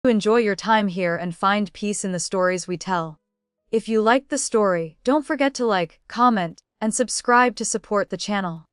Enjoy your time here and find peace in the stories we tell. If you liked the story, don't forget to like, comment, and subscribe to support the channel.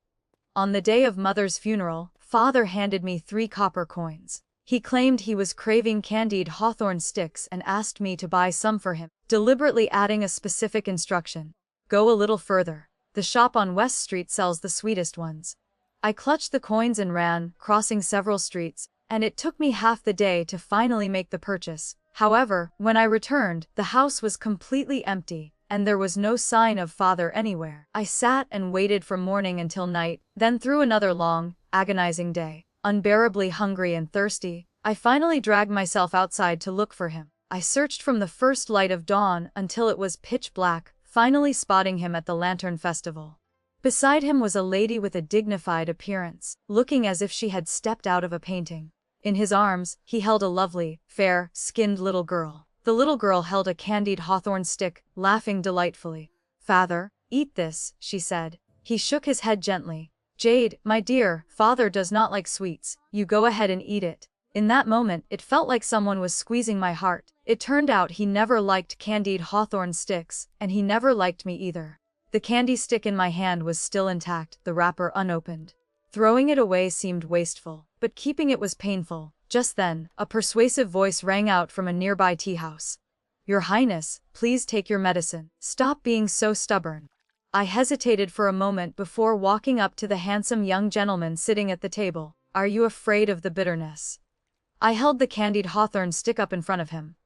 On the day of Mother's funeral, Father handed me 3 copper coins. He claimed he was craving candied hawthorn sticks and asked me to buy some for him, deliberately adding a specific instruction. Go a little further. The shop on West Street sells the sweetest ones. I clutched the coins and ran, crossing several streets, and it took me half the day to finally make the purchase. However, when I returned, the house was completely empty, and there was no sign of Father anywhere. I sat and waited from morning until night, then through another long, agonizing day. Unbearably hungry and thirsty, I finally dragged myself outside to look for him. I searched from the first light of dawn until it was pitch black, finally spotting him at the Lantern Festival. Beside him was a lady with a dignified appearance, looking as if she had stepped out of a painting. In his arms, he held a lovely, fair-skinned little girl. The little girl held a candied hawthorn stick, laughing delightfully. "Father, eat this," she said. He shook his head gently. "Jade, my dear, Father does not like sweets. You go ahead and eat it." In that moment, it felt like someone was squeezing my heart. It turned out he never liked candied hawthorn sticks, and he never liked me either. The candy stick in my hand was still intact, the wrapper unopened. Throwing it away seemed wasteful, but keeping it was painful. Just then, a persuasive voice rang out from a nearby tea house. "Your Highness, please take your medicine. Stop being so stubborn." I hesitated for a moment before walking up to the handsome young gentleman sitting at the table. "Are you afraid of the bitterness?" I held the candied hawthorn stick up in front of him.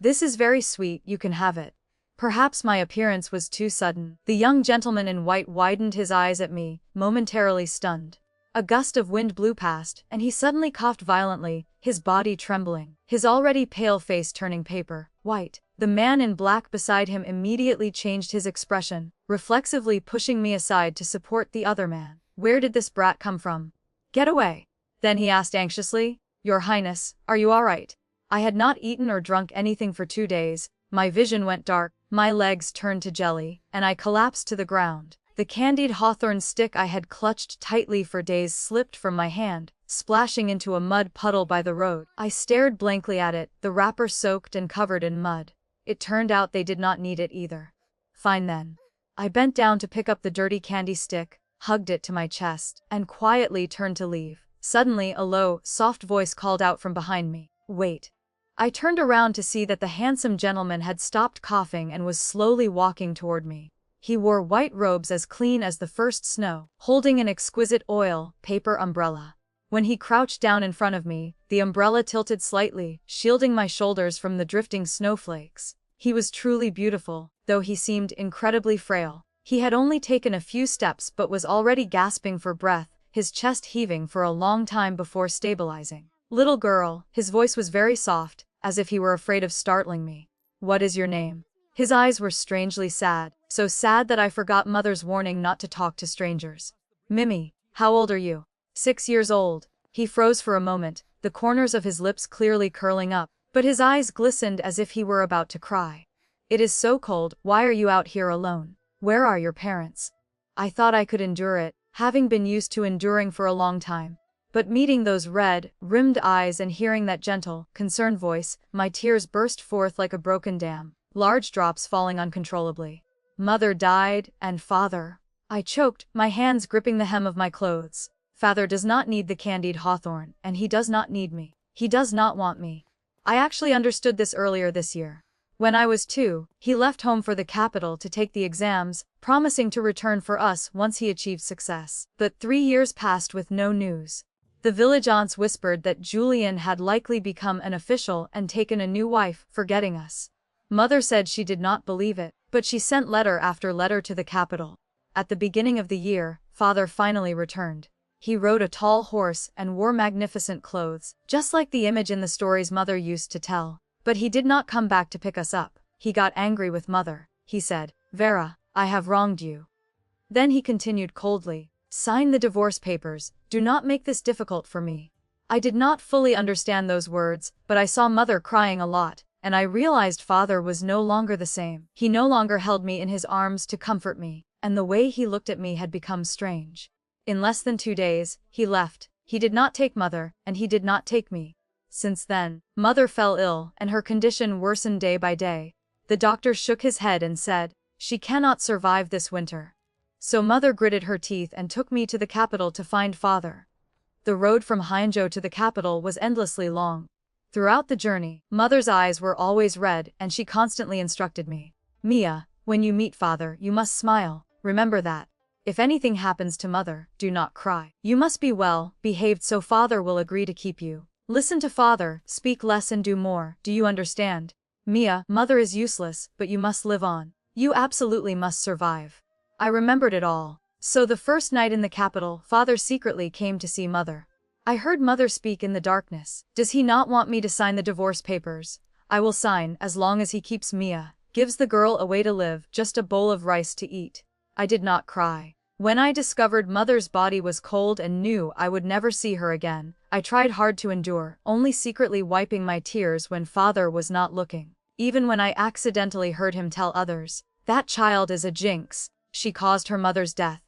"This is very sweet, you can have it." Perhaps my appearance was too sudden. The young gentleman in white widened his eyes at me, momentarily stunned. A gust of wind blew past, and he suddenly coughed violently, his body trembling, his already pale face turning paper white. The man in black beside him immediately changed his expression, reflexively pushing me aside to support the other man. "Where did this brat come from? Get away." Then he asked anxiously, "Your Highness, are you all right?" I had not eaten or drunk anything for 2 days. My vision went dark, my legs turned to jelly, and I collapsed to the ground. The candied hawthorn stick I had clutched tightly for days slipped from my hand, splashing into a mud puddle by the road. I stared blankly at it, the wrapper soaked and covered in mud. It turned out they did not need it either. Fine then. I bent down to pick up the dirty candy stick, hugged it to my chest, and quietly turned to leave. Suddenly, a low, soft voice called out from behind me. "Wait." I turned around to see that the handsome gentleman had stopped coughing and was slowly walking toward me. He wore white robes as clean as the first snow, holding an exquisite oil paper umbrella. When he crouched down in front of me, the umbrella tilted slightly, shielding my shoulders from the drifting snowflakes. He was truly beautiful, though he seemed incredibly frail. He had only taken a few steps but was already gasping for breath, his chest heaving for a long time before stabilizing. "Little girl," his voice was very soft, as if he were afraid of startling me. "What is your name?" His eyes were strangely sad, so sad that I forgot Mother's warning not to talk to strangers. "Mimi, how old are you?" 6 years old. He froze for a moment, the corners of his lips clearly curling up, but his eyes glistened as if he were about to cry. "It is so cold, why are you out here alone? Where are your parents?" I thought I could endure it, having been used to enduring for a long time. But meeting those red, rimmed eyes and hearing that gentle, concerned voice, my tears burst forth like a broken dam, large drops falling uncontrollably. "Mother died, and Father." I choked, my hands gripping the hem of my clothes. "Father does not need the candied hawthorn, and he does not need me. He does not want me." I actually understood this earlier this year. When I was 2, he left home for the capital to take the exams, promising to return for us once he achieved success. But 3 years passed with no news. The village aunts whispered that Julian had likely become an official and taken a new wife, forgetting us. Mother said she did not believe it, but she sent letter after letter to the capital. At the beginning of the year, Father finally returned. He rode a tall horse and wore magnificent clothes, just like the image in the stories Mother used to tell. But he did not come back to pick us up. He got angry with Mother. He said, "Vera, I have wronged you." Then he continued coldly, "Sign the divorce papers, do not make this difficult for me." I did not fully understand those words, but I saw Mother crying a lot, and I realized Father was no longer the same. He no longer held me in his arms to comfort me, and the way he looked at me had become strange. In less than 2 days, he left. He did not take Mother, and he did not take me. Since then, mother fell ill, and her condition worsened day by day. The doctor shook his head and said, "She cannot survive this winter." So mother gritted her teeth and took me to the capital to find father. The road from Hangzhou to the capital was endlessly long. Throughout the journey, mother's eyes were always red, and she constantly instructed me. "Mia, when you meet father, you must smile. Remember that. If anything happens to mother, do not cry. You must be well behaved so father will agree to keep you. Listen to father, speak less and do more, do you understand? Mia, mother is useless, but you must live on. You absolutely must survive." I remembered it all. So the first night in the capital, father secretly came to see mother. I heard mother speak in the darkness. "Does he not want me to sign the divorce papers? I will sign, as long as he keeps Mia, gives the girl a way to live, just a bowl of rice to eat." I did not cry. When I discovered mother's body was cold and knew I would never see her again, I tried hard to endure, only secretly wiping my tears when father was not looking. Even when I accidentally heard him tell others, "That child is a jinx. She caused her mother's death."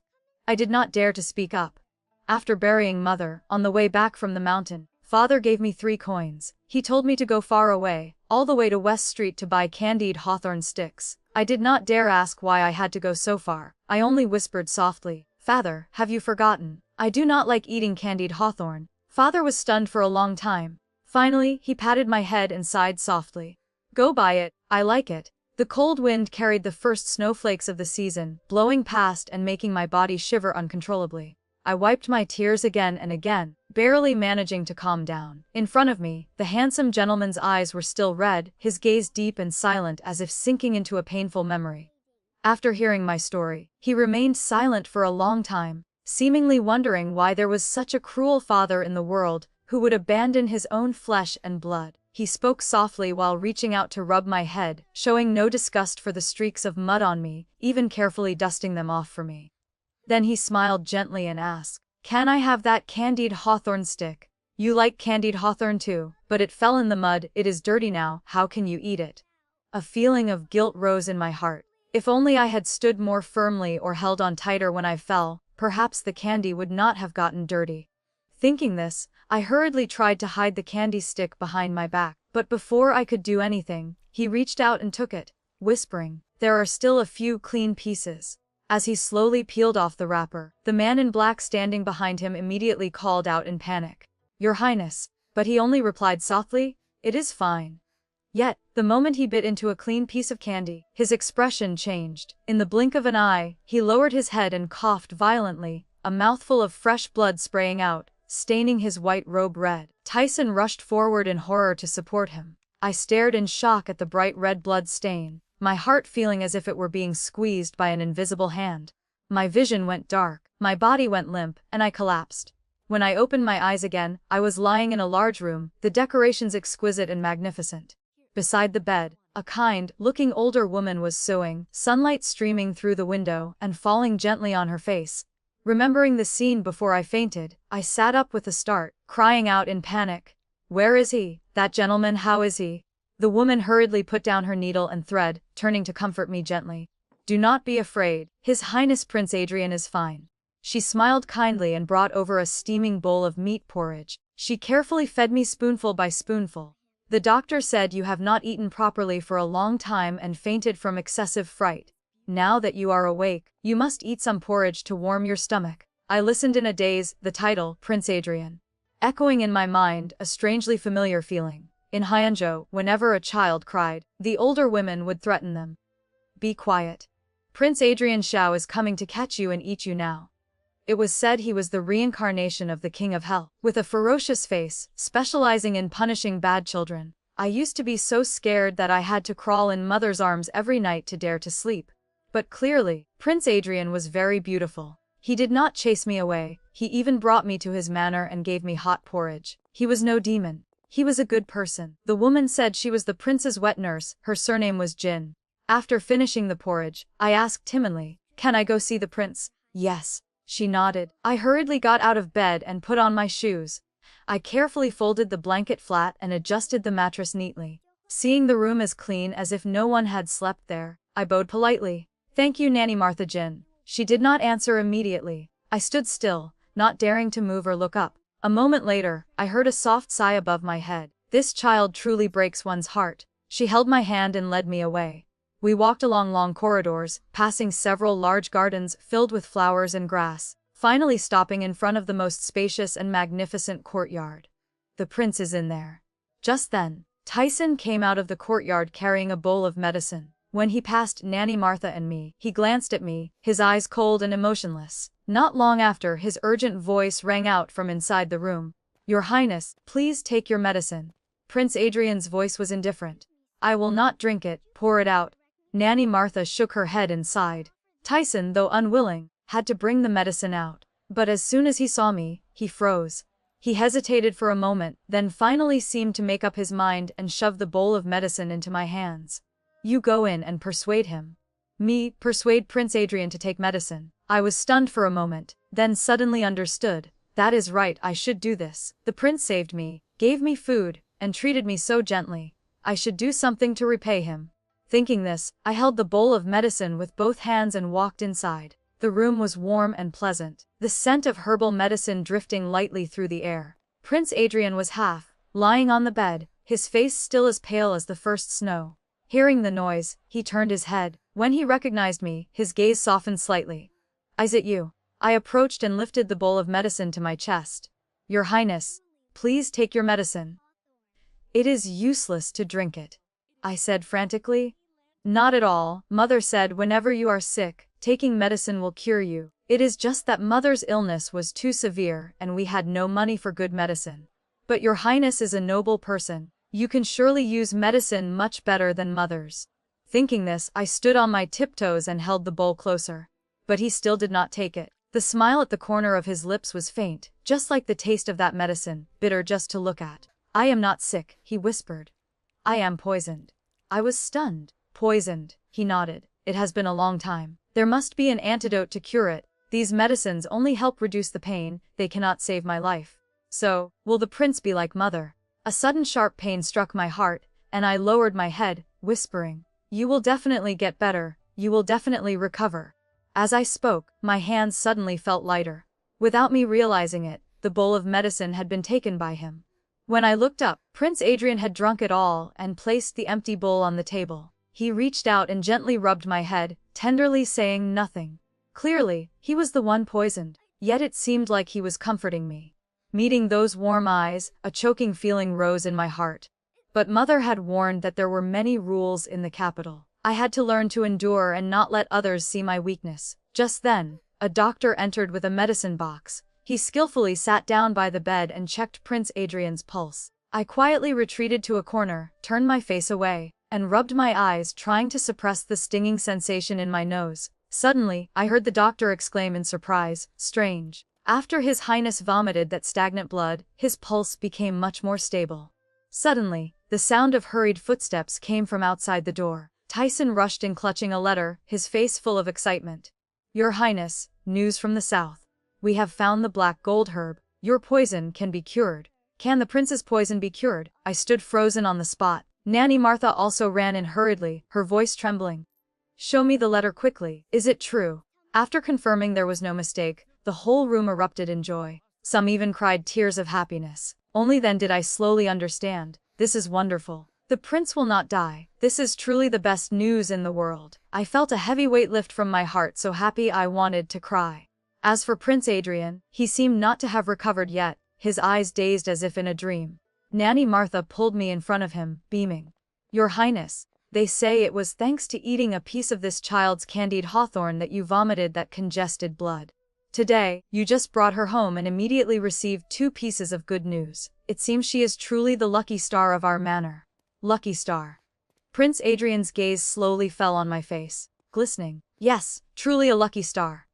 I did not dare to speak up. After burying mother, on the way back from the mountain, father gave me 3 coins. He told me to go far away, all the way to West Street to buy candied hawthorn sticks. I did not dare ask why I had to go so far. I only whispered softly, "Father, have you forgotten? I do not like eating candied hawthorn." Father was stunned for a long time. Finally, he patted my head and sighed softly. "Go buy it, I like it." The cold wind carried the first snowflakes of the season, blowing past and making my body shiver uncontrollably. I wiped my tears again and again, barely managing to calm down. In front of me, the handsome gentleman's eyes were still red, his gaze deep and silent as if sinking into a painful memory. After hearing my story, he remained silent for a long time, seemingly wondering why there was such a cruel father in the world who would abandon his own flesh and blood. He spoke softly while reaching out to rub my head, showing no disgust for the streaks of mud on me, even carefully dusting them off for me. Then he smiled gently and asked, "Can I have that candied hawthorn stick? You like candied hawthorn too, but it fell in the mud, it is dirty now, how can you eat it?" A feeling of guilt rose in my heart. If only I had stood more firmly or held on tighter when I fell, perhaps the candy would not have gotten dirty. Thinking this, I hurriedly tried to hide the candy stick behind my back, but before I could do anything, he reached out and took it, whispering, "There are still a few clean pieces." As he slowly peeled off the wrapper, the man in black standing behind him immediately called out in panic, "Your Highness," but he only replied softly, "It is fine." Yet, the moment he bit into a clean piece of candy, his expression changed. In the blink of an eye, he lowered his head and coughed violently, a mouthful of fresh blood spraying out, staining his white robe red. Tyson rushed forward in horror to support him. I stared in shock at the bright red blood stain, my heart feeling as if it were being squeezed by an invisible hand. My vision went dark, my body went limp, and I collapsed. When I opened my eyes again, I was lying in a large room, the decorations exquisite and magnificent. Beside the bed, a kind-looking older woman was sewing, sunlight streaming through the window and falling gently on her face. Remembering the scene before I fainted, I sat up with a start, crying out in panic, "Where is he? That gentleman, how is he?" The woman hurriedly put down her needle and thread, turning to comfort me gently. "Do not be afraid, His Highness Prince Adrian is fine." She smiled kindly and brought over a steaming bowl of meat porridge. She carefully fed me spoonful by spoonful. "The doctor said you have not eaten properly for a long time and fainted from excessive fright. Now that you are awake, you must eat some porridge to warm your stomach." I listened in a daze, the title, Prince Adrian, echoing in my mind, a strangely familiar feeling. In Hangzhou, whenever a child cried, the older women would threaten them. "Be quiet. Prince Adrian Xiao is coming to catch you and eat you now." It was said he was the reincarnation of the King of Hell, with a ferocious face, specializing in punishing bad children. I used to be so scared that I had to crawl in mother's arms every night to dare to sleep. But clearly, Prince Adrian was very beautiful. He did not chase me away, he even brought me to his manor and gave me hot porridge. He was no demon. He was a good person. The woman said she was the prince's wet nurse, her surname was Jin. After finishing the porridge, I asked timidly, "Can I go see the prince?" "Yes." She nodded. I hurriedly got out of bed and put on my shoes. I carefully folded the blanket flat and adjusted the mattress neatly. Seeing the room as clean as if no one had slept there, I bowed politely. "Thank you, Nanny Martha Jin." She did not answer immediately. I stood still, not daring to move or look up. A moment later, I heard a soft sigh above my head. This child truly breaks one's heart. She held my hand and led me away. We walked along long corridors, passing several large gardens filled with flowers and grass, finally stopping in front of the most spacious and magnificent courtyard. The prince is in there. Just then, Tyson came out of the courtyard carrying a bowl of medicine. When he passed Nanny Martha and me, he glanced at me, his eyes cold and emotionless. Not long after, his urgent voice rang out from inside the room. "Your Highness, please take your medicine." Prince Adrian's voice was indifferent. "I will not drink it, pour it out." Nanny Martha shook her head and sighed. Tyson, though unwilling, had to bring the medicine out. But as soon as he saw me, he froze. He hesitated for a moment, then finally seemed to make up his mind and shoved the bowl of medicine into my hands. "You go in and persuade him." Me, persuade Prince Adrian to take medicine? I was stunned for a moment, then suddenly understood. That is right, I should do this. The prince saved me, gave me food, and treated me so gently. I should do something to repay him. Thinking this, I held the bowl of medicine with both hands and walked inside. The room was warm and pleasant, the scent of herbal medicine drifting lightly through the air. Prince Adrian was lying on the bed, his face still as pale as the first snow. Hearing the noise, he turned his head. When he recognized me, his gaze softened slightly. "Is it you?" I approached and lifted the bowl of medicine to my chest. "Your Highness, please take your medicine." "It is useless to drink it," I said frantically. "Not at all. Mother said whenever you are sick, taking medicine will cure you. It is just that Mother's illness was too severe and we had no money for good medicine. But your Highness is a noble person. You can surely use medicine much better than Mother's." Thinking this, I stood on my tiptoes and held the bowl closer. But he still did not take it. The smile at the corner of his lips was faint, just like the taste of that medicine, bitter just to look at. "I am not sick," he whispered. "I am poisoned." I was stunned. "Poisoned," he nodded. "It has been a long time. There must be an antidote to cure it. These medicines only help reduce the pain, they cannot save my life. So, will the prince be like Mother?" A sudden sharp pain struck my heart, and I lowered my head, whispering, "You will definitely get better, you will definitely recover." As I spoke, my hands suddenly felt lighter. Without me realizing it, the bowl of medicine had been taken by him. When I looked up, Prince Adrian had drunk it all and placed the empty bowl on the table. He reached out and gently rubbed my head, tenderly saying nothing. Clearly, he was the one poisoned, yet it seemed like he was comforting me. Meeting those warm eyes, a choking feeling rose in my heart. But Mother had warned that there were many rules in the capital. I had to learn to endure and not let others see my weakness. Just then, a doctor entered with a medicine box. He skillfully sat down by the bed and checked Prince Adrian's pulse. I quietly retreated to a corner, turned my face away, and rubbed my eyes, trying to suppress the stinging sensation in my nose. Suddenly, I heard the doctor exclaim in surprise, "Strange." After His Highness vomited that stagnant blood, his pulse became much more stable. Suddenly, the sound of hurried footsteps came from outside the door. Tyson rushed in clutching a letter, his face full of excitement. "Your Highness, news from the south. We have found the black gold herb. Your poison can be cured." "Can the prince's poison be cured?" I stood frozen on the spot. Nanny Martha also ran in hurriedly, her voice trembling. "Show me the letter quickly. Is it true?" After confirming there was no mistake, the whole room erupted in joy. Some even cried tears of happiness. Only then did I slowly understand. This is wonderful. The prince will not die. This is truly the best news in the world. I felt a heavy weight lift from my heart, so happy I wanted to cry. As for Prince Adrian, he seemed not to have recovered yet, his eyes dazed as if in a dream. Nanny Martha pulled me in front of him, beaming. "Your Highness, they say it was thanks to eating a piece of this child's candied hawthorn that you vomited that congested blood. Today, you just brought her home and immediately received 2 pieces of good news. It seems she is truly the lucky star of our manor." Lucky star. Prince Adrian's gaze slowly fell on my face, glistening. "Yes, truly a lucky star."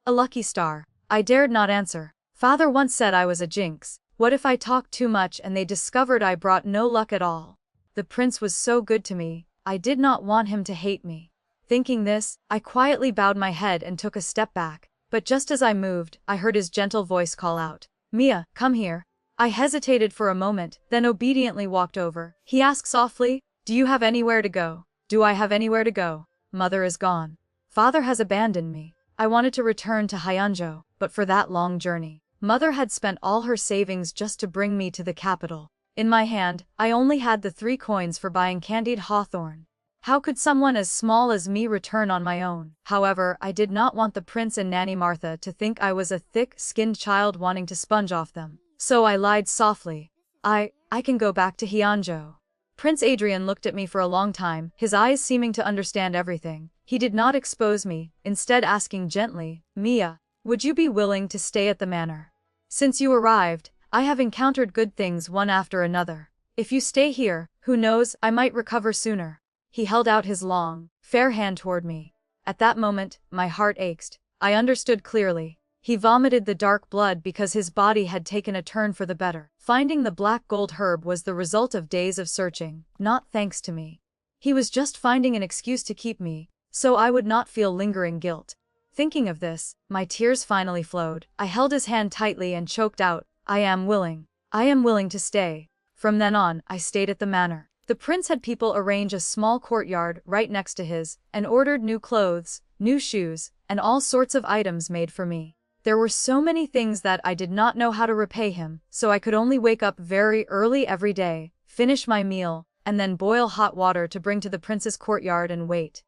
"A lucky star." I dared not answer. Father once said I was a jinx. What if I talked too much and they discovered I brought no luck at all? The prince was so good to me, I did not want him to hate me. Thinking this, I quietly bowed my head and took a step back. But just as I moved, I heard his gentle voice call out, "Mia, come here." I hesitated for a moment, then obediently walked over. He asked softly, "Do you have anywhere to go?" "Do I have anywhere to go?" "Mother is gone. Father has abandoned me. I wanted to return to Hyunjo, but for that long journey, Mother had spent all her savings just to bring me to the capital. In my hand, I only had the 3 coins for buying candied hawthorn. How could someone as small as me return on my own? However, I did not want the prince and Nanny Martha to think I was a thick-skinned child wanting to sponge off them. So I lied softly. I can go back to Hyeonjo. Prince Adrian looked at me for a long time, his eyes seeming to understand everything. He did not expose me, instead asking gently, Mia, would you be willing to stay at the manor? Since you arrived, I have encountered good things one after another. If you stay here, who knows, I might recover sooner. He held out his long, fair hand toward me. At that moment, my heart ached. I understood clearly. He vomited the dark blood because his body had taken a turn for the better. Finding the black gold herb was the result of days of searching, not thanks to me. He was just finding an excuse to keep me, so I would not feel lingering guilt. Thinking of this, my tears finally flowed. I held his hand tightly and choked out, I am willing. I am willing to stay. From then on, I stayed at the manor. The prince had people arrange a small courtyard right next to his, and ordered new clothes, new shoes, and all sorts of items made for me. There were so many things that I did not know how to repay him, so I could only wake up very early every day, finish my meal, and then boil hot water to bring to the prince's courtyard and wait.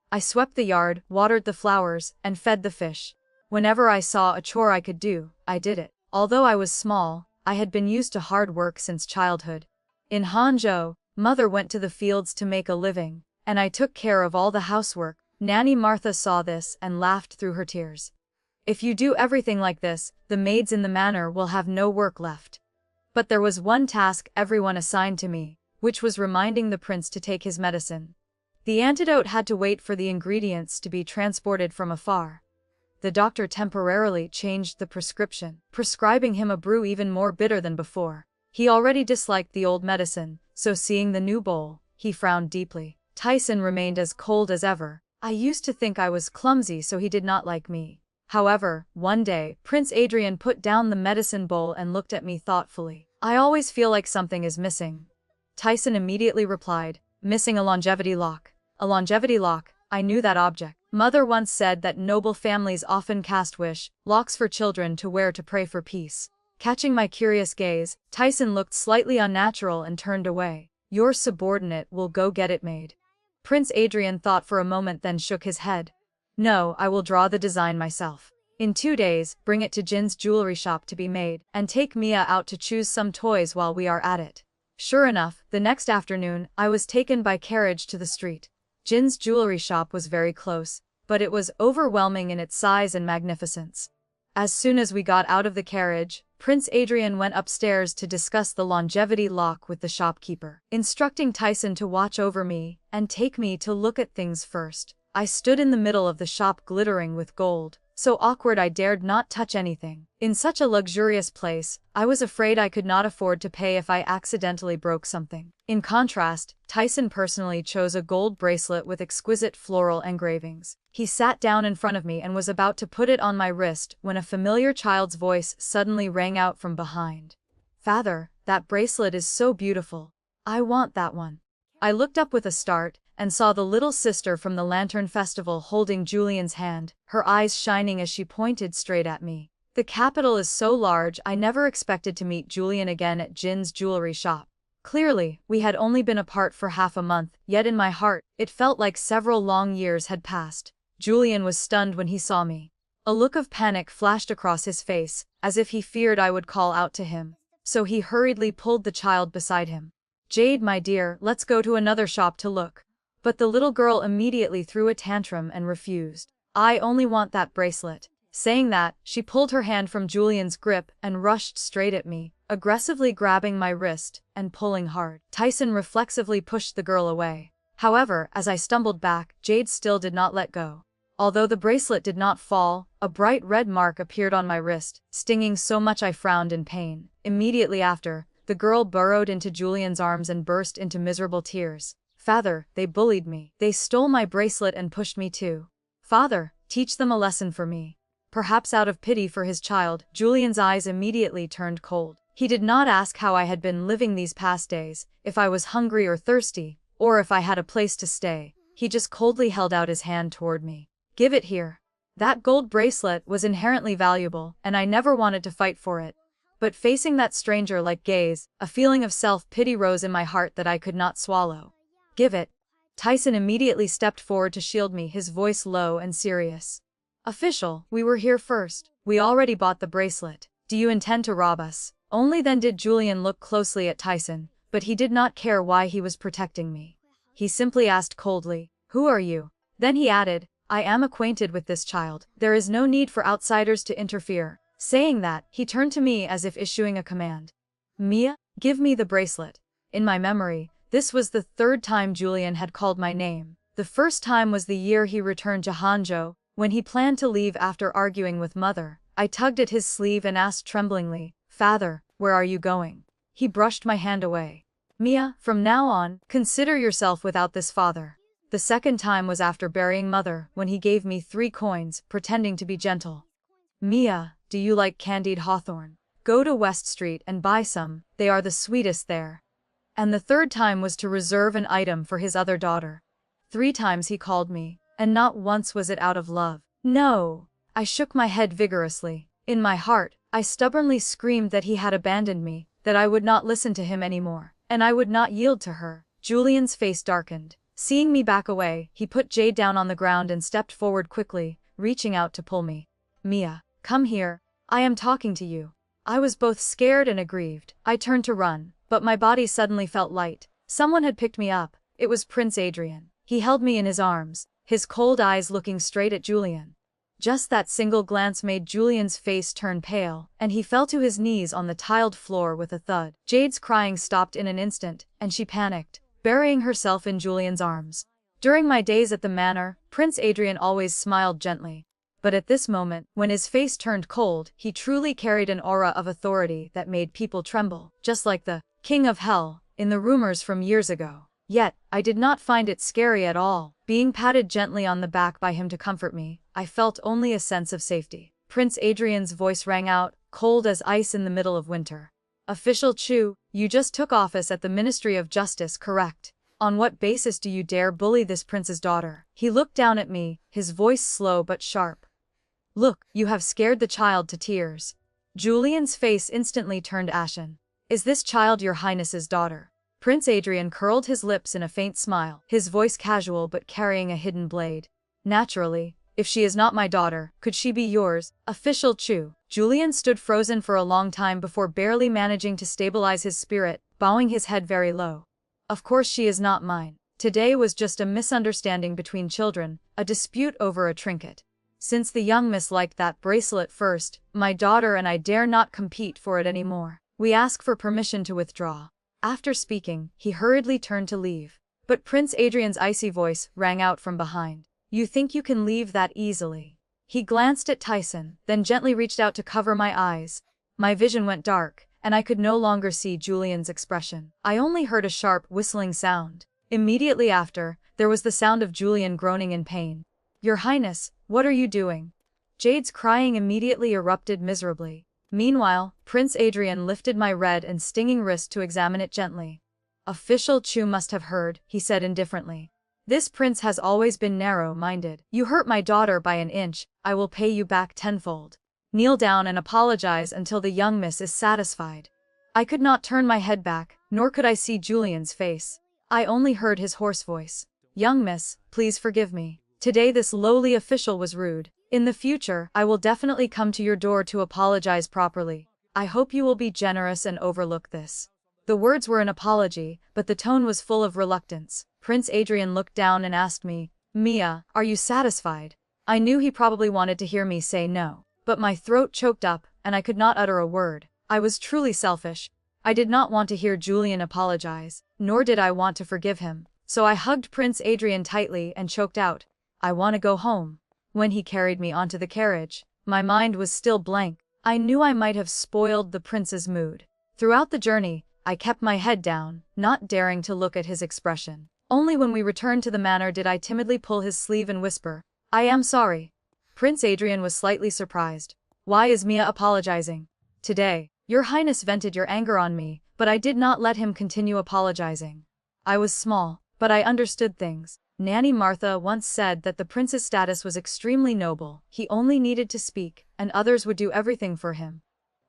I swept the yard, watered the flowers, and fed the fish. Whenever I saw a chore I could do, I did it. Although I was small, I had been used to hard work since childhood. In Hangzhou, Mother went to the fields to make a living, and I took care of all the housework. Nanny Martha saw this and laughed through her tears. If you do everything like this, the maids in the manor will have no work left. But there was one task everyone assigned to me, which was reminding the prince to take his medicine. The antidote had to wait for the ingredients to be transported from afar. The doctor temporarily changed the prescription, prescribing him a brew even more bitter than before. He already disliked the old medicine, so seeing the new bowl, he frowned deeply. Tyson remained as cold as ever. I used to think I was clumsy, so he did not like me. However, one day, Prince Adrian put down the medicine bowl and looked at me thoughtfully. I always feel like something is missing. Tyson immediately replied, missing a longevity lock. A longevity lock, I knew that object. Mother once said that noble families often cast wish, locks for children to wear to pray for peace. Catching my curious gaze, Tyson looked slightly unnatural and turned away. Your subordinate will go get it made. Prince Adrian thought for a moment, then shook his head. No, I will draw the design myself. In 2 days, bring it to Jin's jewelry shop to be made, and take Mia out to choose some toys while we are at it. Sure enough, the next afternoon, I was taken by carriage to the street. Jin's jewelry shop was very close, but it was overwhelming in its size and magnificence. As soon as we got out of the carriage, Prince Adrian went upstairs to discuss the longevity lock with the shopkeeper, instructing Tyson to watch over me and take me to look at things first. I stood in the middle of the shop glittering with gold, so awkward I dared not touch anything. In such a luxurious place, I was afraid I could not afford to pay if I accidentally broke something. In contrast, Tyson personally chose a gold bracelet with exquisite floral engravings. He sat down in front of me and was about to put it on my wrist when a familiar child's voice suddenly rang out from behind. Father, that bracelet is so beautiful. I want that one. I looked up with a start and saw the little sister from the Lantern Festival holding Julian's hand, her eyes shining as she pointed straight at me. The capital is so large, I never expected to meet Julian again at Jin's jewelry shop. Clearly, we had only been apart for half a month, yet in my heart, it felt like several long years had passed. Julian was stunned when he saw me. A look of panic flashed across his face, as if he feared I would call out to him, so he hurriedly pulled the child beside him. Jade, my dear, let's go to another shop to look. But the little girl immediately threw a tantrum and refused. I only want that bracelet. Saying that, she pulled her hand from Julian's grip and rushed straight at me, aggressively grabbing my wrist and pulling hard. Tyson reflexively pushed the girl away. However, as I stumbled back, Jade still did not let go. Although the bracelet did not fall, a bright red mark appeared on my wrist, stinging so much I frowned in pain. Immediately after, the girl burrowed into Julian's arms and burst into miserable tears. Father, they bullied me. They stole my bracelet and pushed me too. Father, teach them a lesson for me. Perhaps out of pity for his child, Julian's eyes immediately turned cold. He did not ask how I had been living these past days, if I was hungry or thirsty, or if I had a place to stay. He just coldly held out his hand toward me. Give it here. That gold bracelet was inherently valuable, and I never wanted to fight for it. But facing that stranger-like gaze, a feeling of self-pity rose in my heart that I could not swallow. Give it. Tyson immediately stepped forward to shield me, his voice low and serious. Official, we were here first. We already bought the bracelet. Do you intend to rob us? Only then did Julian look closely at Tyson, but he did not care why he was protecting me. He simply asked coldly, "Who are you?" Then he added, "I am acquainted with this child. There is no need for outsiders to interfere." Saying that, he turned to me as if issuing a command. "Mia, give me the bracelet." In my memory, this was the third time Julian had called my name. The first time was the year he returned to Hangzhou, when he planned to leave after arguing with mother. I tugged at his sleeve and asked tremblingly, "Father, where are you going?" He brushed my hand away. "Mia, from now on, consider yourself without this father." The second time was after burying mother, when he gave me 3 coins, pretending to be gentle. "Mia, do you like candied hawthorn? Go to West Street and buy some, they are the sweetest there." And the third time was to reserve an item for his other daughter. 3 times he called me, and not once was it out of love. No. I shook my head vigorously. In my heart, I stubbornly screamed that he had abandoned me, that I would not listen to him anymore, and I would not yield to her. Julian's face darkened. Seeing me back away, he put Jade down on the ground and stepped forward quickly, reaching out to pull me. "Mia, come here. I am talking to you." I was both scared and aggrieved. I turned to run, but my body suddenly felt light. Someone had picked me up. It was Prince Adrian. He held me in his arms, his cold eyes looking straight at Julian. Just that single glance made Julian's face turn pale, and he fell to his knees on the tiled floor with a thud. Jade's crying stopped in an instant, and she panicked, burying herself in Julian's arms. During my days at the manor, Prince Adrian always smiled gently. But at this moment, when his face turned cold, he truly carried an aura of authority that made people tremble, just like the King of Hell in the rumors from years ago. Yet, I did not find it scary at all. Being patted gently on the back by him to comfort me, I felt only a sense of safety. Prince Adrian's voice rang out, cold as ice in the middle of winter. "Official Chu, you just took office at the Ministry of Justice, correct? On what basis do you dare bully this prince's daughter?" He looked down at me, his voice slow but sharp. "Look, you have scared the child to tears." Julian's face instantly turned ashen. "Is this child your highness's daughter?" Prince Adrian curled his lips in a faint smile, his voice casual but carrying a hidden blade. "Naturally. If she is not my daughter, could she be yours, Official Chu?" Julian stood frozen for a long time before barely managing to stabilize his spirit, bowing his head very low. "Of course she is not mine. Today was just a misunderstanding between children, a dispute over a trinket. Since the young miss liked that bracelet first, my daughter and I dare not compete for it anymore. We ask for permission to withdraw." After speaking, he hurriedly turned to leave. But Prince Adrian's icy voice rang out from behind. "You think you can leave that easily?" He glanced at Tyson, then gently reached out to cover my eyes. My vision went dark, and I could no longer see Julian's expression. I only heard a sharp, whistling sound. Immediately after, there was the sound of Julian groaning in pain. "Your Highness, what are you doing?" Jade's crying immediately erupted miserably. Meanwhile, Prince Adrian lifted my red and stinging wrist to examine it gently. "Official Chu must have heard," he said indifferently. "This prince has always been narrow-minded. You hurt my daughter by an inch, I will pay you back tenfold. Kneel down and apologize until the young miss is satisfied." I could not turn my head back, nor could I see Julian's face. I only heard his hoarse voice. "Young miss, please forgive me. Today this lowly official was rude. In the future, I will definitely come to your door to apologize properly. I hope you will be generous and overlook this." The words were an apology, but the tone was full of reluctance. Prince Adrian looked down and asked me, "Mia, are you satisfied?" I knew he probably wanted to hear me say no, but my throat choked up, and I could not utter a word. I was truly selfish. I did not want to hear Julian apologize, nor did I want to forgive him, so I hugged Prince Adrian tightly and choked out, "I want to go home." When he carried me onto the carriage, my mind was still blank. I knew I might have spoiled the prince's mood. Throughout the journey, I kept my head down, not daring to look at his expression. Only when we returned to the manor did I timidly pull his sleeve and whisper, "I am sorry." Prince Adrian was slightly surprised. "Why is Mia apologizing?" "Today, your highness vented your anger on me, but I did not let him continue apologizing. I was small, but I understood things. Nanny Martha once said that the prince's status was extremely noble, he only needed to speak, and others would do everything for him.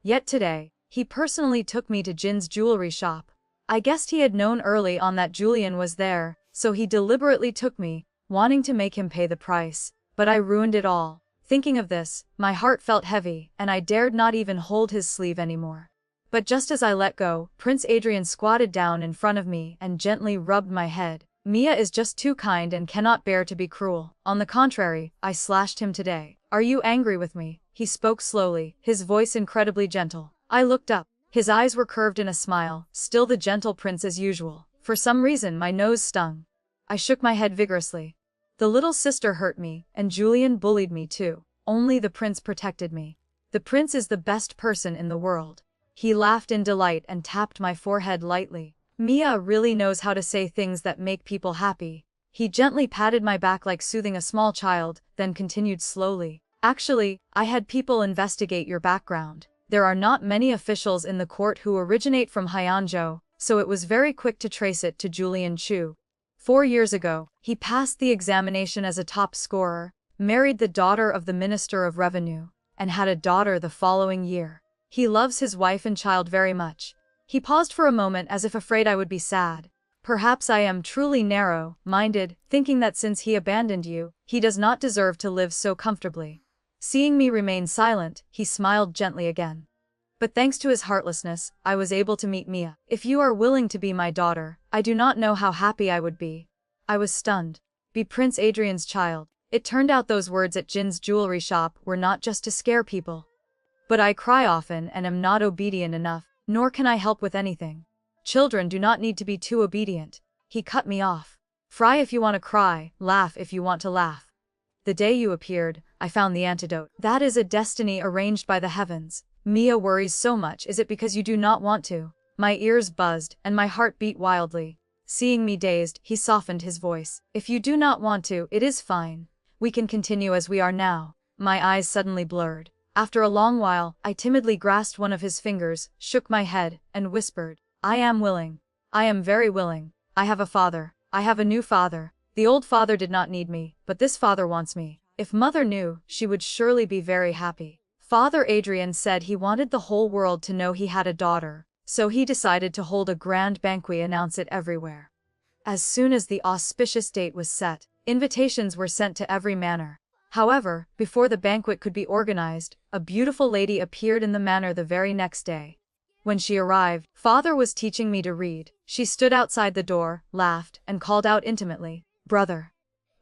Yet today, he personally took me to Jin's jewelry shop. I guessed he had known early on that Julian was there, so he deliberately took me, wanting to make him pay the price. But I ruined it all. Thinking of this, my heart felt heavy, and I dared not even hold his sleeve anymore. But just as I let go, Prince Adrian squatted down in front of me and gently rubbed my head. Mia is just too kind and cannot bear to be cruel. On the contrary, I slashed him today. Are you angry with me? He spoke slowly, his voice incredibly gentle. I looked up. His eyes were curved in a smile, still the gentle prince as usual. For some reason my nose stung. I shook my head vigorously. The little sister hurt me, and Julian bullied me too. Only the prince protected me. The prince is the best person in the world. He laughed in delight and tapped my forehead lightly. Mia really knows how to say things that make people happy. He gently patted my back like soothing a small child, then continued slowly. Actually, I had people investigate your background. There are not many officials in the court who originate from Hyanzhou, so it was very quick to trace it to Julian Chu. 4 years ago, he passed the examination as a top scorer, married the daughter of the Minister of Revenue, and had a daughter the following year. He loves his wife and child very much. He paused for a moment as if afraid I would be sad. Perhaps I am truly narrow-minded, thinking that since he abandoned you, he does not deserve to live so comfortably. Seeing me remain silent, he smiled gently again. But thanks to his heartlessness, I was able to meet Mia. If you are willing to be my daughter, I do not know how happy I would be. I was stunned. Be Prince Adrian's child. It turned out those words at Jin's jewelry shop were not just to scare people. But I cry often and am not obedient enough, nor can I help with anything. Children do not need to be too obedient. He cut me off. Cry if you want to cry, laugh if you want to laugh. The day you appeared, I found the antidote. That is a destiny arranged by the heavens. Mia worries so much. Is it because you do not want to? My ears buzzed, and my heart beat wildly. Seeing me dazed, he softened his voice. If you do not want to, it is fine. We can continue as we are now. My eyes suddenly blurred. After a long while, I timidly grasped one of his fingers, shook my head, and whispered, I am willing. I am very willing. I have a father. I have a new father. The old father did not need me, but this father wants me. If mother knew, she would surely be very happy. Father Adrian said he wanted the whole world to know he had a daughter, so he decided to hold a grand banquet, announce it everywhere. As soon as the auspicious date was set, invitations were sent to every manor. However, before the banquet could be organized, a beautiful lady appeared in the manor the very next day. When she arrived, father was teaching me to read. She stood outside the door, laughed, and called out intimately, brother.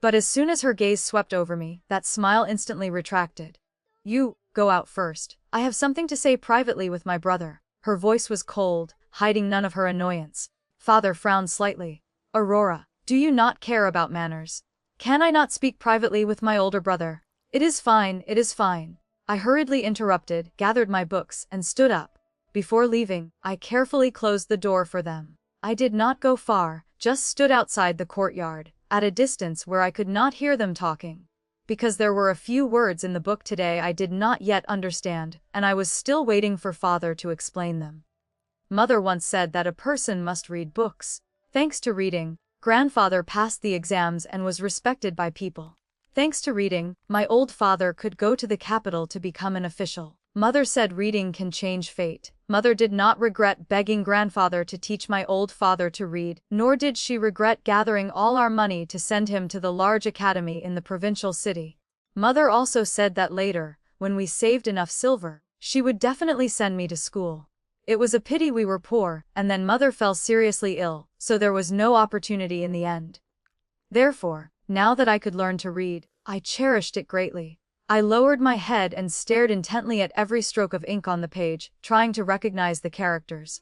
But as soon as her gaze swept over me, that smile instantly retracted. You, go out first. I have something to say privately with my brother. Her voice was cold, hiding none of her annoyance. Father frowned slightly. Aurora, do you not care about manners? Can I not speak privately with my older brother? It is fine, it is fine. I hurriedly interrupted, gathered my books, and stood up. Before leaving, I carefully closed the door for them. I did not go far, just stood outside the courtyard, at a distance where I could not hear them talking. Because there were a few words in the book today I did not yet understand, and I was still waiting for father to explain them. Mother once said that a person must read books. Thanks to reading, grandfather passed the exams and was respected by people. Thanks to reading, my old father could go to the capital to become an official. Mother said reading can change fate. Mother did not regret begging grandfather to teach my old father to read, nor did she regret gathering all our money to send him to the large academy in the provincial city. Mother also said that later, when we saved enough silver, she would definitely send me to school. It was a pity we were poor, and then mother fell seriously ill, so there was no opportunity in the end. Therefore, now that I could learn to read, I cherished it greatly. I lowered my head and stared intently at every stroke of ink on the page, trying to recognize the characters.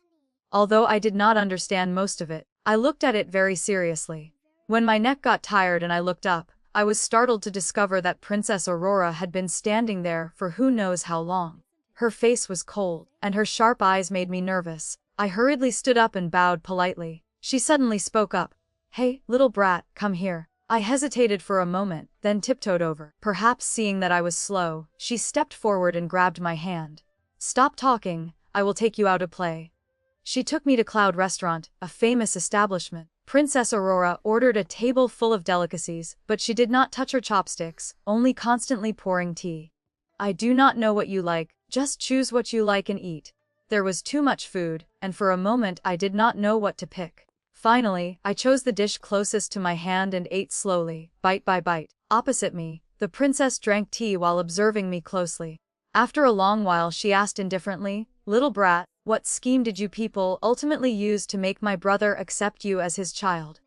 Although I did not understand most of it, I looked at it very seriously. When my neck got tired and I looked up, I was startled to discover that Princess Aurora had been standing there for who knows how long. Her face was cold, and her sharp eyes made me nervous. I hurriedly stood up and bowed politely. She suddenly spoke up. Hey, little brat, come here. I hesitated for a moment, then tiptoed over. Perhaps seeing that I was slow, she stepped forward and grabbed my hand. Stop talking, I will take you out to play. She took me to Cloud Restaurant, a famous establishment. Princess Aurora ordered a table full of delicacies, but she did not touch her chopsticks, only constantly pouring tea. I do not know what you like, just choose what you like and eat. There was too much food, and for a moment I did not know what to pick. Finally, I chose the dish closest to my hand and ate slowly, bite by bite. Opposite me, the princess drank tea while observing me closely. After a long while she asked indifferently, "Little brat, what scheme did you people ultimately use to make my brother accept you as his child?"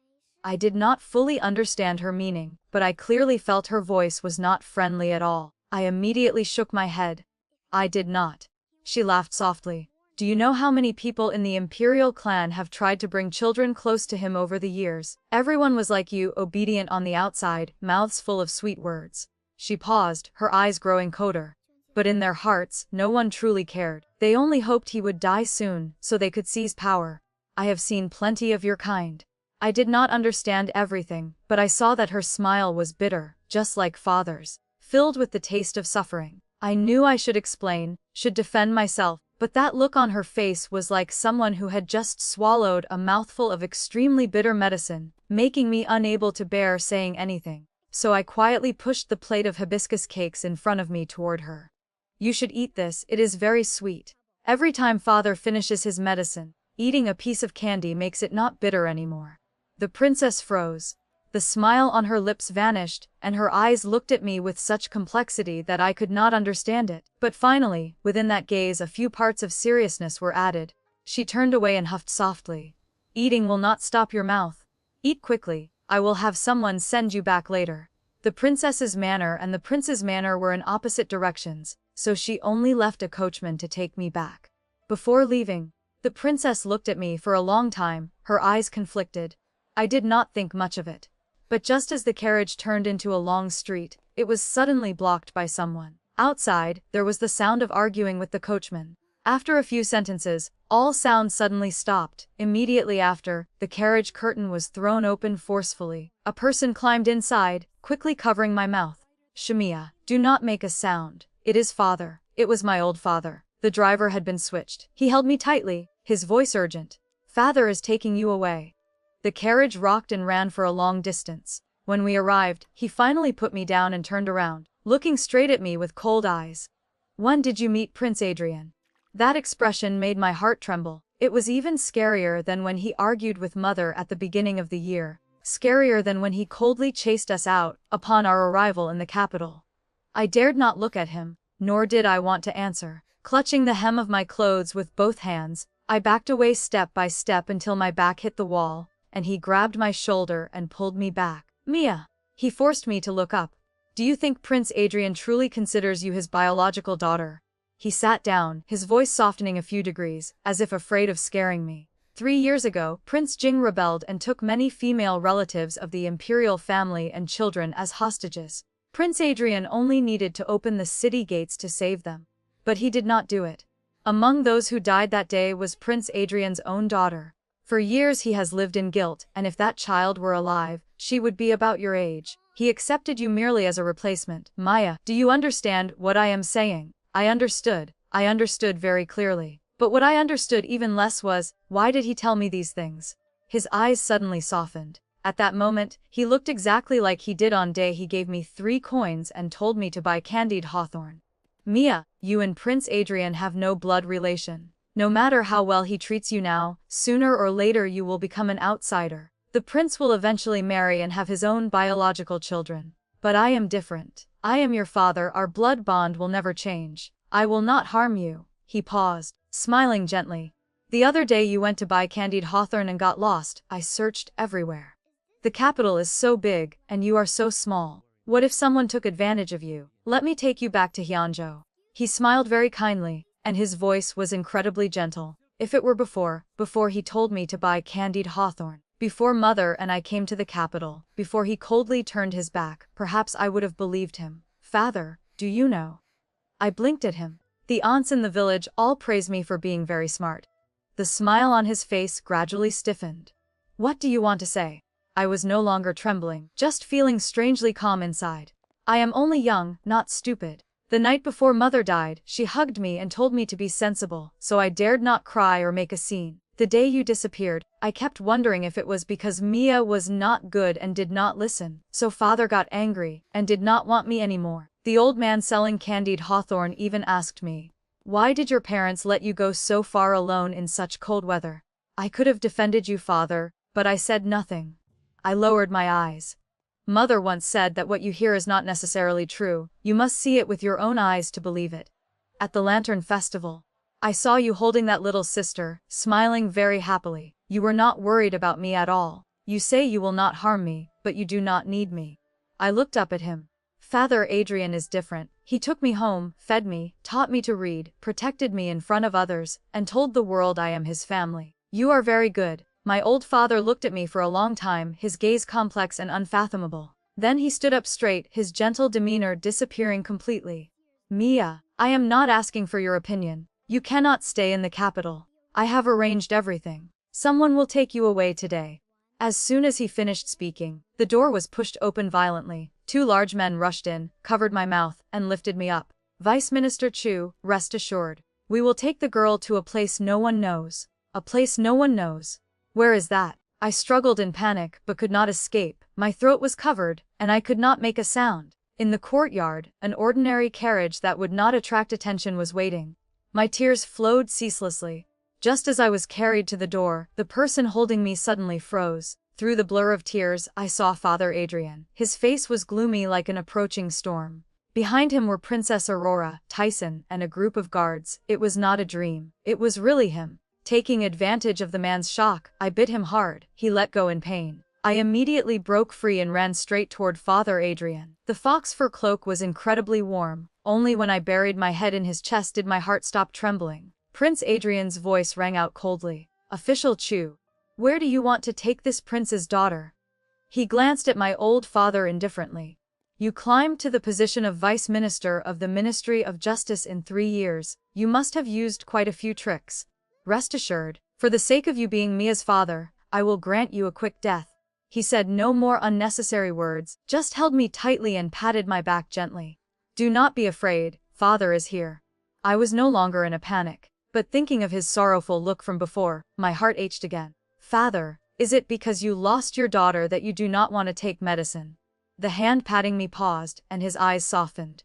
I did not fully understand her meaning, but I clearly felt her voice was not friendly at all. I immediately shook my head. I did not. She laughed softly. "Do you know how many people in the imperial clan have tried to bring children close to him over the years? Everyone was like you, obedient on the outside, mouths full of sweet words." She paused, her eyes growing colder. But in their hearts, no one truly cared. They only hoped he would die soon, so they could seize power. I have seen plenty of your kind. I did not understand everything, but I saw that her smile was bitter, just like father's, filled with the taste of suffering. I knew I should explain, should defend myself, but that look on her face was like someone who had just swallowed a mouthful of extremely bitter medicine, making me unable to bear saying anything. So I quietly pushed the plate of hibiscus cakes in front of me toward her. "You should eat this, it is very sweet. Every time father finishes his medicine, eating a piece of candy makes it not bitter anymore." The princess froze. The smile on her lips vanished, and her eyes looked at me with such complexity that I could not understand it. But finally, within that gaze a few parts of seriousness were added. She turned away and huffed softly. "Eating will not stop your mouth. Eat quickly, I will have someone send you back later." The princess's manner and the prince's manner were in opposite directions, so she only left a coachman to take me back. Before leaving, the princess looked at me for a long time, her eyes conflicted. I did not think much of it. But just as the carriage turned into a long street, it was suddenly blocked by someone. Outside, there was the sound of arguing with the coachman. After a few sentences, all sound suddenly stopped. Immediately after, the carriage curtain was thrown open forcefully. A person climbed inside, quickly covering my mouth. "Shemia, do not make a sound. It is father." It was my old father. The driver had been switched. He held me tightly, his voice urgent. "Father is taking you away." The carriage rocked and ran for a long distance. When we arrived, he finally put me down and turned around, looking straight at me with cold eyes. "When did you meet Prince Adrian?" That expression made my heart tremble. It was even scarier than when he argued with mother at the beginning of the year, scarier than when he coldly chased us out upon our arrival in the capital. I dared not look at him, nor did I want to answer. Clutching the hem of my clothes with both hands, I backed away step by step until my back hit the wall, and he grabbed my shoulder and pulled me back. "Mia!" He forced me to look up. "Do you think Prince Adrian truly considers you his biological daughter?" He sat down, his voice softening a few degrees, as if afraid of scaring me. 3 years ago, Prince Jing rebelled and took many female relatives of the imperial family and children as hostages. Prince Adrian only needed to open the city gates to save them. But he did not do it. Among those who died that day was Prince Adrian's own daughter. For years he has lived in guilt, and if that child were alive, she would be about your age. He accepted you merely as a replacement. Maya, do you understand what I am saying? I understood very clearly. But what I understood even less was, why did he tell me these things? His eyes suddenly softened. At that moment, he looked exactly like he did on day he gave me 3 coins and told me to buy candied hawthorn. Mia, you and Prince Adrian have no blood relation. No matter how well he treats you now, sooner or later you will become an outsider. The prince will eventually marry and have his own biological children. But I am different. I am your father, our blood bond will never change. I will not harm you." He paused, smiling gently. "The other day you went to buy candied hawthorn and got lost. I searched everywhere. The capital is so big, and you are so small. What if someone took advantage of you? Let me take you back to Hyunjo." He smiled very kindly, and his voice was incredibly gentle. If it were before he told me to buy candied hawthorn, before mother and I came to the capital, before he coldly turned his back, perhaps I would have believed him. "Father, do you know?" I blinked at him. The aunts in the village all praise me for being very smart. The smile on his face gradually stiffened. "What do you want to say?" I was no longer trembling, just feeling strangely calm inside. "I am only young, not stupid. The night before mother died, she hugged me and told me to be sensible, so I dared not cry or make a scene. The day you disappeared, I kept wondering if it was because Mia was not good and did not listen, so father got angry and did not want me anymore. The old man selling candied hawthorn even asked me, "Why did your parents let you go so far alone in such cold weather?" I could have defended you, father, but I said nothing. I lowered my eyes. Mother once said that what you hear is not necessarily true, you must see it with your own eyes to believe it. At the Lantern Festival, I saw you holding that little sister, smiling very happily. You were not worried about me at all. You say you will not harm me, but you do not need me. I looked up at him. Father Adrian is different. He took me home, fed me, taught me to read, protected me in front of others, and told the world I am his family. You are very good. My old father looked at me for a long time, his gaze complex and unfathomable. Then he stood up straight, his gentle demeanor disappearing completely. Mia, I am not asking for your opinion. You cannot stay in the capital. I have arranged everything. Someone will take you away today. As soon as he finished speaking, the door was pushed open violently. 2 large men rushed in, covered my mouth, and lifted me up. Vice Minister Chu, rest assured. We will take the girl to a place no one knows. A place no one knows. Where is that? I struggled in panic, but could not escape. My throat was covered, and I could not make a sound. In the courtyard, an ordinary carriage that would not attract attention was waiting. My tears flowed ceaselessly. Just as I was carried to the door, the person holding me suddenly froze. Through the blur of tears, I saw Father Adrian. His face was gloomy like an approaching storm. Behind him were Princess Aurora, Tyson, and a group of guards. It was not a dream. It was really him. Taking advantage of the man's shock, I bit him hard. He let go in pain. I immediately broke free and ran straight toward Father Adrian. The fox fur cloak was incredibly warm. Only when I buried my head in his chest did my heart stop trembling. Prince Adrian's voice rang out coldly. Official Chu. Where do you want to take this prince's daughter? He glanced at my old father indifferently. You climbed to the position of Vice Minister of the Ministry of Justice in 3 years. You must have used quite a few tricks. Rest assured, for the sake of you being Mia's father, I will grant you a quick death. He said no more unnecessary words, just held me tightly and patted my back gently. Do not be afraid, father is here. I was no longer in a panic, but thinking of his sorrowful look from before, my heart ached again. Father, is it because you lost your daughter that you do not want to take medicine? The hand patting me paused, and his eyes softened.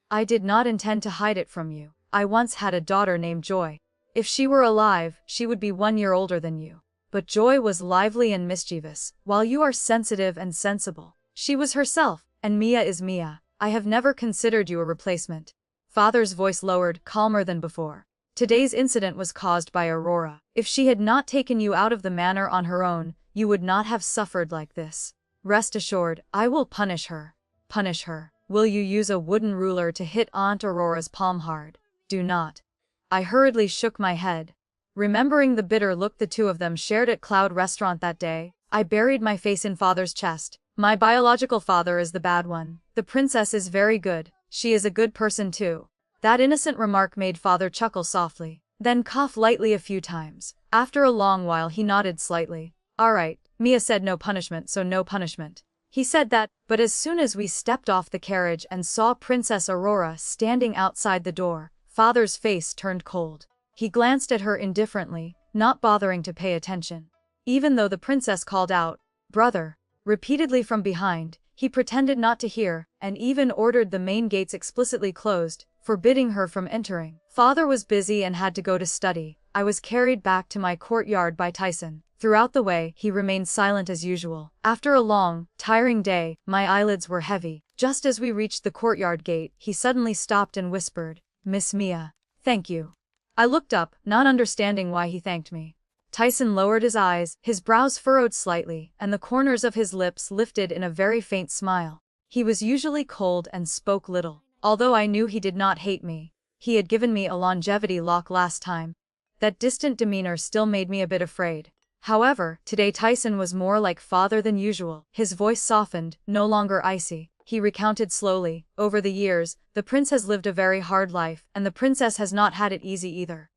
I did not intend to hide it from you. I once had a daughter named Joy. If she were alive, she would be 1 year older than you. But Joy was lively and mischievous, while you are sensitive and sensible. She was herself, and Mia is Mia. I have never considered you a replacement. Father's voice lowered, calmer than before. Today's incident was caused by Aurora. If she had not taken you out of the manor on her own, you would not have suffered like this. Rest assured, I will punish her. Punish her. Will you use a wooden ruler to hit Aunt Aurora's palm hard? Do not. I hurriedly shook my head. Remembering the bitter look the two of them shared at Cloud Restaurant that day, I buried my face in father's chest. My biological father is the bad one. The princess is very good. She is a good person too. That innocent remark made father chuckle softly, then cough lightly a few times. After a long while he nodded slightly. All right, Mia said no punishment, so no punishment. He said that, but as soon as we stepped off the carriage and saw Princess Aurora standing outside the door, father's face turned cold. He glanced at her indifferently, not bothering to pay attention. Even though the princess called out, "Brother," repeatedly from behind, he pretended not to hear, and even ordered the main gates explicitly closed, forbidding her from entering. Father was busy and had to go to study. I was carried back to my courtyard by Tyson. Throughout the way, he remained silent as usual. After a long, tiring day, my eyelids were heavy. Just as we reached the courtyard gate, he suddenly stopped and whispered, "Miss Mia, thank you." I looked up, not understanding why he thanked me. Tyson lowered his eyes, his brows furrowed slightly, and the corners of his lips lifted in a very faint smile. He was usually cold and spoke little. Although I knew he did not hate me, he had given me a longevity lock last time. That distant demeanor still made me a bit afraid. However, today Tyson was more like father than usual. His voice softened, no longer icy. He recounted slowly, over the years, the prince has lived a very hard life, and the princess has not had it easy either.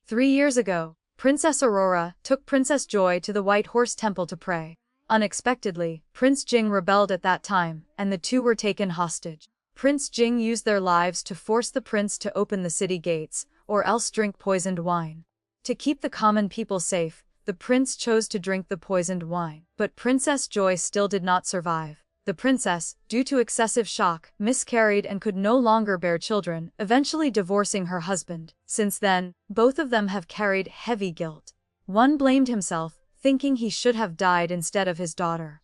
3 years ago, Princess Aurora took Princess Joy to the White Horse Temple to pray. Unexpectedly, Prince Jing rebelled at that time, and the two were taken hostage. Prince Jing used their lives to force the prince to open the city gates, or else drink poisoned wine. To keep the common people safe, the prince chose to drink the poisoned wine. But Princess Joy still did not survive. The princess, due to excessive shock, miscarried and could no longer bear children, eventually divorcing her husband. Since then, both of them have carried heavy guilt. One blamed himself, thinking he should have died instead of his daughter.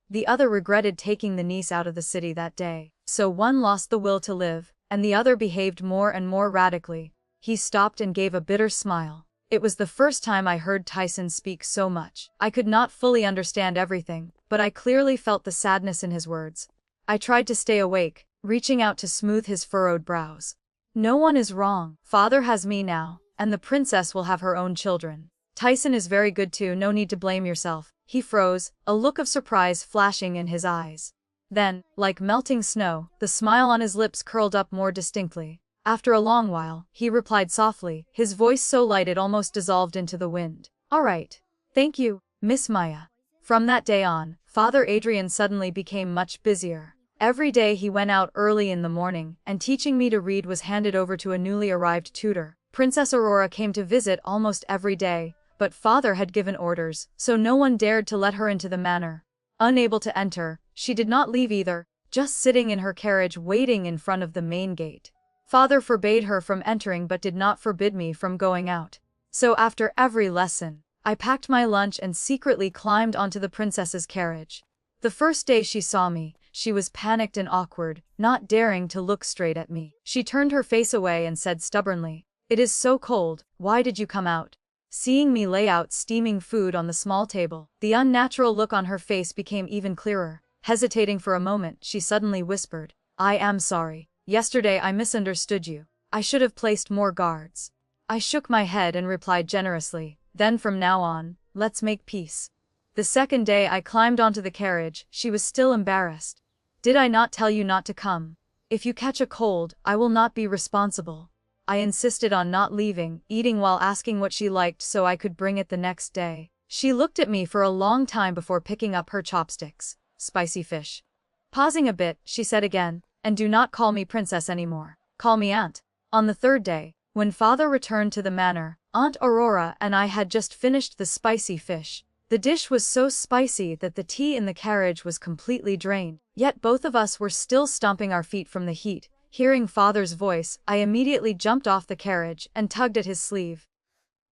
The other regretted taking the niece out of the city that day. So one lost the will to live, and the other behaved more and more radically. He stopped and gave a bitter smile. It was the first time I heard Tyson speak so much. I could not fully understand everything, but I clearly felt the sadness in his words. I tried to stay awake, reaching out to smooth his furrowed brows. No one is wrong. Father has me now, and the princess will have her own children. Tyson is very good too, no need to blame yourself. He froze, a look of surprise flashing in his eyes. Then, like melting snow, the smile on his lips curled up more distinctly. After a long while, he replied softly, his voice so light it almost dissolved into the wind. All right. Thank you, Miss Maya. From that day on, Father Adrian suddenly became much busier. Every day he went out early in the morning, and teaching me to read was handed over to a newly arrived tutor. Princess Aurora came to visit almost every day, but Father had given orders, so no one dared to let her into the manor. Unable to enter, she did not leave either, just sitting in her carriage waiting in front of the main gate. Father forbade her from entering but did not forbid me from going out. So after every lesson, I packed my lunch and secretly climbed onto the princess's carriage. The first day she saw me, she was panicked and awkward, not daring to look straight at me. She turned her face away and said stubbornly, "It is so cold, why did you come out?" Seeing me lay out steaming food on the small table, the unnatural look on her face became even clearer. Hesitating for a moment, she suddenly whispered, "I am sorry. Yesterday I misunderstood you. I should have placed more guards." I shook my head and replied generously, "Then from now on, let's make peace." The second day I climbed onto the carriage, she was still embarrassed. "Did I not tell you not to come? If you catch a cold, I will not be responsible." I insisted on not leaving, eating while asking what she liked so I could bring it the next day. She looked at me for a long time before picking up her chopsticks. "Spicy fish." Pausing a bit, she said again, "And do not call me princess anymore. Call me aunt." On the third day, when Father returned to the manor, Aunt Aurora and I had just finished the spicy fish. The dish was so spicy that the tea in the carriage was completely drained, yet both of us were still stomping our feet from the heat. Hearing Father's voice, I immediately jumped off the carriage and tugged at his sleeve.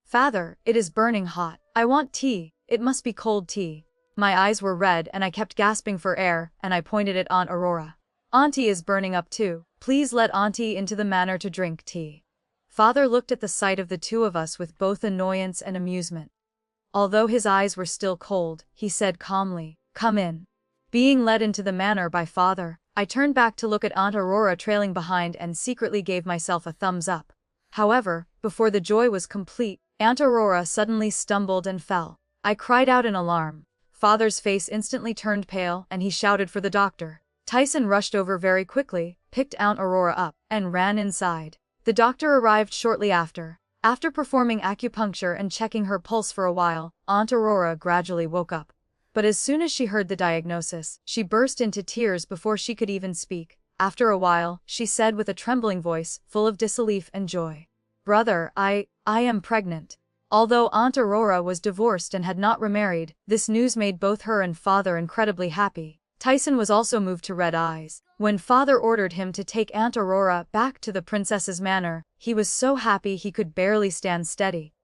"Father, it is burning hot. I want tea. It must be cold tea." My eyes were red and I kept gasping for air, and I pointed at Aunt Aurora. "Auntie is burning up too. Please let Auntie into the manor to drink tea." Father looked at the sight of the two of us with both annoyance and amusement. Although his eyes were still cold, he said calmly, "Come in." Being led into the manor by Father, I turned back to look at Aunt Aurora trailing behind and secretly gave myself a thumbs up. However, before the joy was complete, Aunt Aurora suddenly stumbled and fell. I cried out in alarm. Father's face instantly turned pale and he shouted for the doctor. Tyson rushed over very quickly, picked Aunt Aurora up, and ran inside. The doctor arrived shortly after. After performing acupuncture and checking her pulse for a while, Aunt Aurora gradually woke up. But as soon as she heard the diagnosis, she burst into tears before she could even speak. After a while, she said with a trembling voice, full of disbelief and joy, "Brother, I am pregnant." Although Aunt Aurora was divorced and had not remarried, this news made both her and Father incredibly happy. Tyson was also moved to red eyes. When Father ordered him to take Aunt Aurora back to the princess's manor, he was so happy he could barely stand steady.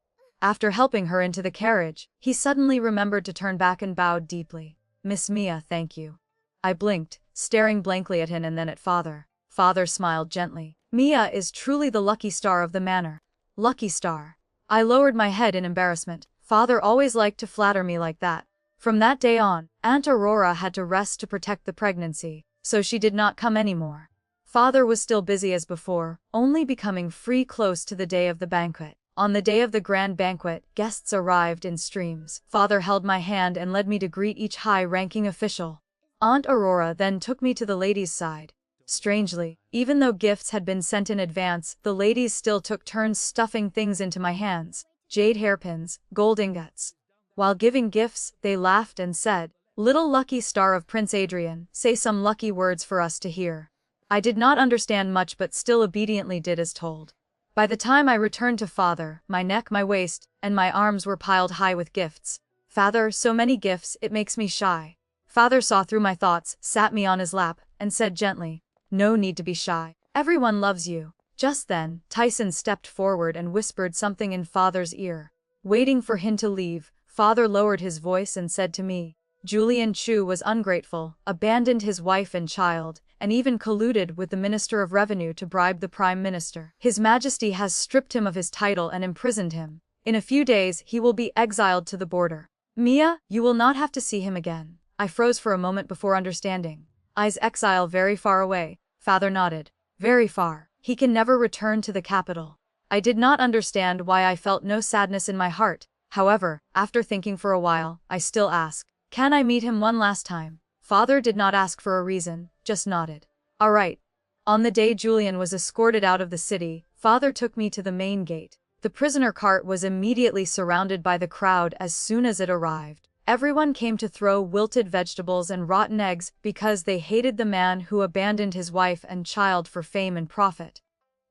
After helping her into the carriage, he suddenly remembered to turn back and bowed deeply. "Miss Mia, thank you." I blinked, staring blankly at him and then at Father. Father smiled gently. "Mia is truly the lucky star of the manor." Lucky star. I lowered my head in embarrassment. Father always liked to flatter me like that. From that day on, Aunt Aurora had to rest to protect the pregnancy, so she did not come anymore. Father was still busy as before, only becoming free close to the day of the banquet. On the day of the grand banquet, guests arrived in streams. Father held my hand and led me to greet each high-ranking official. Aunt Aurora then took me to the ladies' side. Strangely, even though gifts had been sent in advance, the ladies still took turns stuffing things into my hands: jade hairpins, gold ingots. While giving gifts, they laughed and said, "Little lucky star of Prince Adrian, say some lucky words for us to hear." I did not understand much but still obediently did as told. By the time I returned to father, my neck, my waist, and my arms were piled high with gifts. Father, so many gifts, it makes me shy. Father saw through my thoughts, sat me on his lap, and said gently, "No need to be shy. Everyone loves you." Just then, Tyson stepped forward and whispered something in father's ear. Waiting for him to leave, father lowered his voice and said to me, "Julian Chu was ungrateful, abandoned his wife and child, and even colluded with the Minister of Revenue to bribe the Prime Minister. His Majesty has stripped him of his title and imprisoned him. In a few days he will be exiled to the border. Mia, you will not have to see him again." I froze for a moment before understanding. "Is exile very far away?" Father nodded. "Very far. He can never return to the capital." I did not understand why I felt no sadness in my heart. However, after thinking for a while, I still asked, "Can I meet him one last time?" Father did not ask for a reason, just nodded. "All right." On the day Julian was escorted out of the city, father took me to the main gate. The prisoner cart was immediately surrounded by the crowd as soon as it arrived. Everyone came to throw wilted vegetables and rotten eggs because they hated the man who abandoned his wife and child for fame and profit.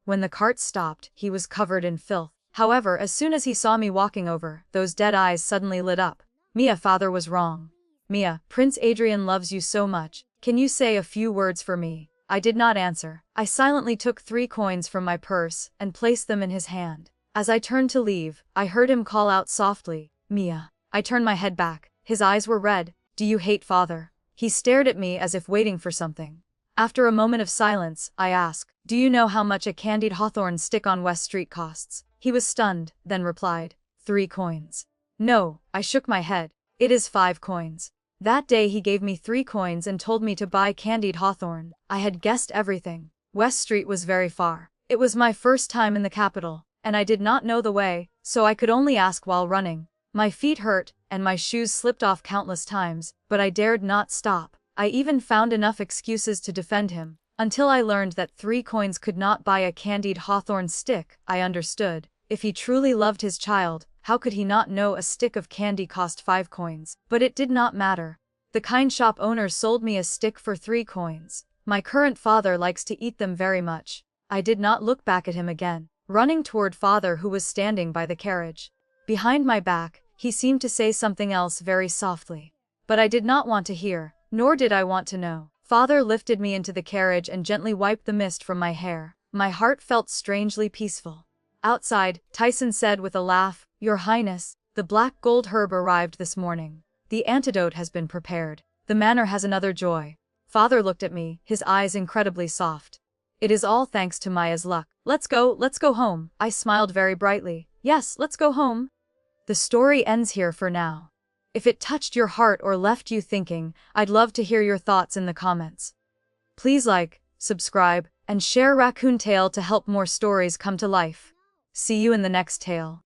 When the cart stopped, he was covered in filth. However, as soon as he saw me walking over, those dead eyes suddenly lit up. "Mia, father was wrong. Mia, Prince Adrian loves you so much. Can you say a few words for me?" I did not answer. I silently took 3 coins from my purse and placed them in his hand. As I turned to leave, I heard him call out softly, "Mia." I turned my head back. His eyes were red. "Do you hate father?" He stared at me as if waiting for something. After a moment of silence, I asked, "Do you know how much a candied hawthorn stick on West Street costs?" He was stunned, then replied, 3 coins. "No," I shook my head. "It is 5 coins. That day he gave me 3 coins and told me to buy candied hawthorn. I had guessed everything. West Street was very far. It was my first time in the capital, and I did not know the way, so I could only ask while running. My feet hurt, and my shoes slipped off countless times, but I dared not stop. I even found enough excuses to defend him. Until I learned that 3 coins could not buy a candied hawthorn stick, I understood. If he truly loved his child, how could he not know a stick of candy cost 5 coins? But it did not matter. The kind shop owner sold me a stick for 3 coins. My current father likes to eat them very much. I did not look back at him again, running toward father who was standing by the carriage. Behind my back, he seemed to say something else very softly. But I did not want to hear, nor did I want to know. Father lifted me into the carriage and gently wiped the mist from my hair. My heart felt strangely peaceful. Outside, Tyson said with a laugh, "Your Highness, the black gold herb arrived this morning. The antidote has been prepared. The manor has another joy." Father looked at me, his eyes incredibly soft. "It is all thanks to Maya's luck. Let's go home." I smiled very brightly. "Yes, let's go home." The story ends here for now. If it touched your heart or left you thinking, I'd love to hear your thoughts in the comments. Please like, subscribe, and share Raccoon Tale to help more stories come to life. See you in the next tale.